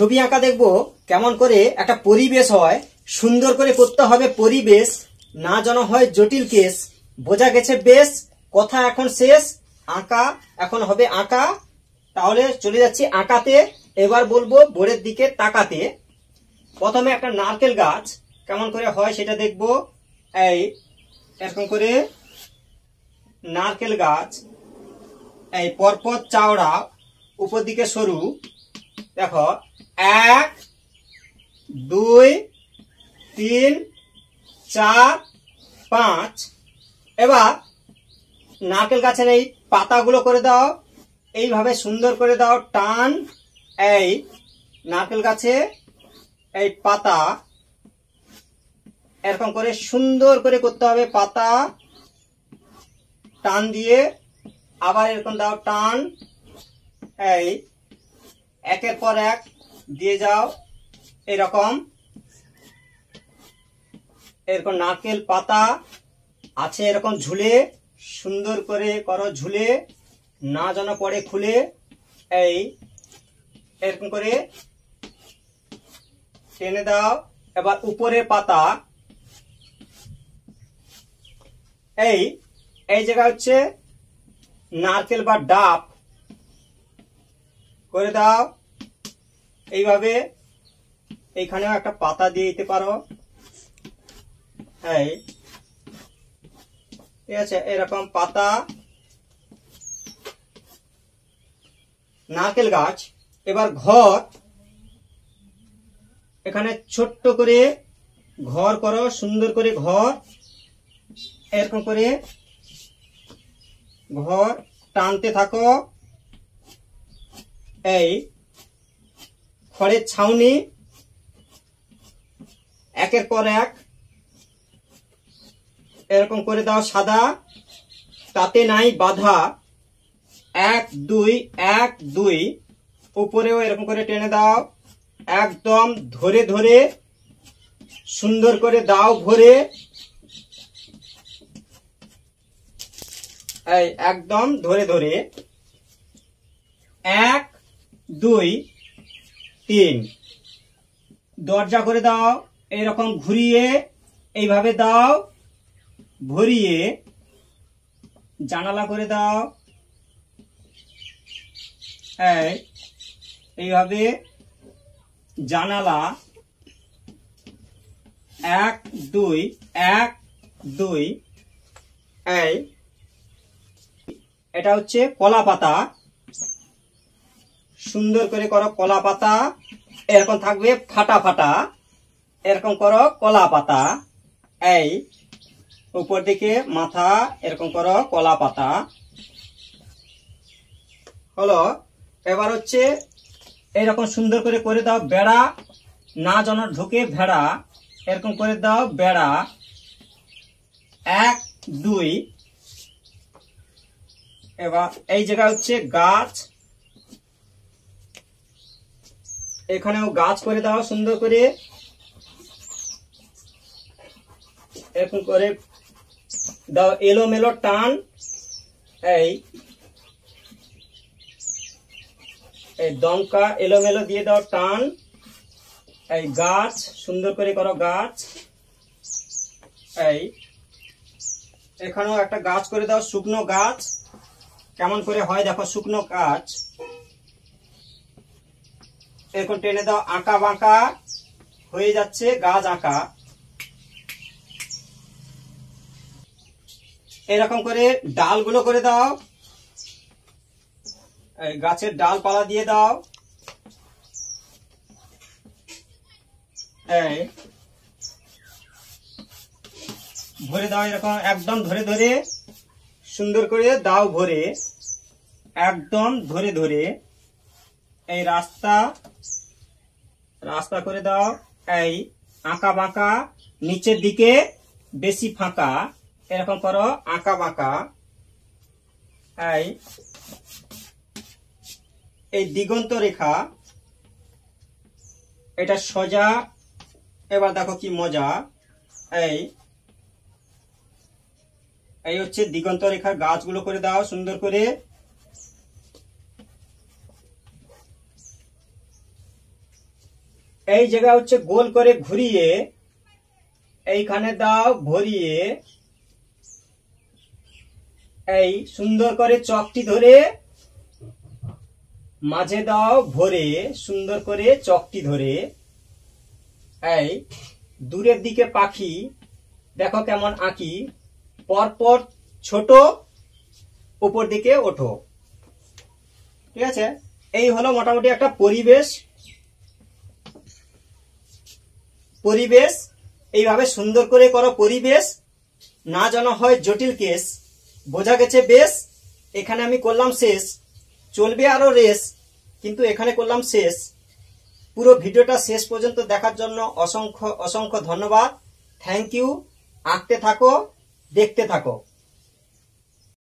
ছবি আঁকা দেখব কেমন করে একটা পরিবেশ হয়। সুন্দর করে করতে হবে পরিবেশ, না যেন হয় জটিল কেস। বোঝা গেছে বেশ, কথা এখন শেষ। আঁকা এখন হবে আঁকা। তাহলে চলে যাচ্ছি আঁকাতে। এবার বলবো বোর্ডের দিকে তাকাতে। প্রথমে একটা নারকেল গাছ কেমন করে হয় সেটা দেখব। এই এরকম করে নারকেল গাছ, এই পরপর চওড়া, উপর দিকে সরু। দেখো 1 2 3 4 5। এবার নারকেল গাছের এই পাতাগুলো করে দাও, এইভাবে সুন্দর করে দাও টান। এই নারকেল গাছে এই পাতা এরকম করে সুন্দর করে করতে হবে। পাতা টান দিয়ে আবার এরকম দাও টান। এই একের পর এক দিয়ে যাও। এরকম এরকম নারকেল পাতা আছে এরকম ঝুলে, সুন্দর করে করো ঝুলে, না যেন পড়ে খুলে। এই এরকম করে টেনে দাও। এবার উপরের পাতা এই এই জায়গা হচ্ছে নারকেল বা ডাব করে দাও। এইভাবে এইখানেও একটা পাতা দিয়ে দিতে পারো। এই ঠিক আছে, এরকম পাতা নারকেল গাছ। এবার ঘর, এখানে ছোট্ট করে ঘর করো, সুন্দর করে ঘর। এরকম করে ঘর টানতে থাকো। এই খড়ের ছাউনি একের পর এক এরকম করে দাও সাদা, তাতে নাই বাধা। 1 2 1 2। উপরেও এরকম করে টেনে দাও, একদম ধরে ধরে সুন্দর করে দাও ভরে। এই একদম ধরে ধরে 1 2 3। দরজা করে দাও এইরকম ঘুরিয়ে, এইভাবে দাও ভরিয়ে। জানালা করে দাও এইভাবে জানালা। 1 2 1 2। এই এটা হচ্ছে কলা পাতা, সুন্দর করে করো কলা পাতা। এরকম থাকবে ফাটা ফাটা, এরকম করো কলা পাতা। এই উপর দিকে মাথা এরকম করো কলা পাতা হলো। এবার হচ্ছে এরকম সুন্দর করে করে দাও বেড়া, না যেন ঢুকে ভেড়া। এরকম করে দাও বেড়া। 1 2। এবার এই জায়গা হচ্ছে গাছ, এখানেও গাছ করে দাও সুন্দর করে। এরকম করে দাও এলোমেলো টান। এই দমকা এলোমেলো দিয়ে দাও টান। এই গাছ সুন্দর করে করো গাছ। এই এখানেও একটা গাছ করে দাও, শুকনো গাছ। কেমন করে হয় দেখো শুকনো গাছ। এরকম টেনে দাও, আঁকা বাঁকা হয়ে যাচ্ছে গাছ আঁকা। এরকম করে ডালগুলো করে দাও, গাছের ডালপালা দিয়ে দাও। এই ভরে দাও এরকম একদম ধরে ধরে, সুন্দর করে দাও ভরে, একদম ধরে ধরে। এই রাস্তা রাস্তা করে দাও। এই আঁকা বাঁকা, নিচের দিকে বেশি ফাঁকা, এরকম করো আঁকা বাঁকা। এই দিগন্ত রেখা, এটা সোজা। এবার দেখো কি মজা। এই হচ্ছে দিগন্ত রেখার গাছগুলো করে দাও সুন্দর করে। এই জায়গা হচ্ছে গোল করে ঘুরিয়ে এইখানে দাও ভরিয়ে এই সুন্দর করে চকটি ধরে মাঝে দাও ভরে সুন্দর করে চকটি ধরে এই দূরের দিকে পাখি দেখো কেমন আঁকি, পরপর ছোট উপর দিকে ওঠো। ঠিক আছে, এই হলো মোটামুটি একটা পরিবেশ। এইভাবে সুন্দর করে করো পরিবেশ, না যেন হয় জটিল কেস। বোঝা গেছে বেশ? এখানে আমি করলাম শেষ, চলবে আরো রেস, কিন্তু এখানে করলাম শেষ। পুরো ভিডিওটা শেষ পর্যন্ত দেখার জন্য অসংখ্য অসংখ্য ধন্যবাদ। Thank you. আঁকতে থাকো, দেখতে থাকো।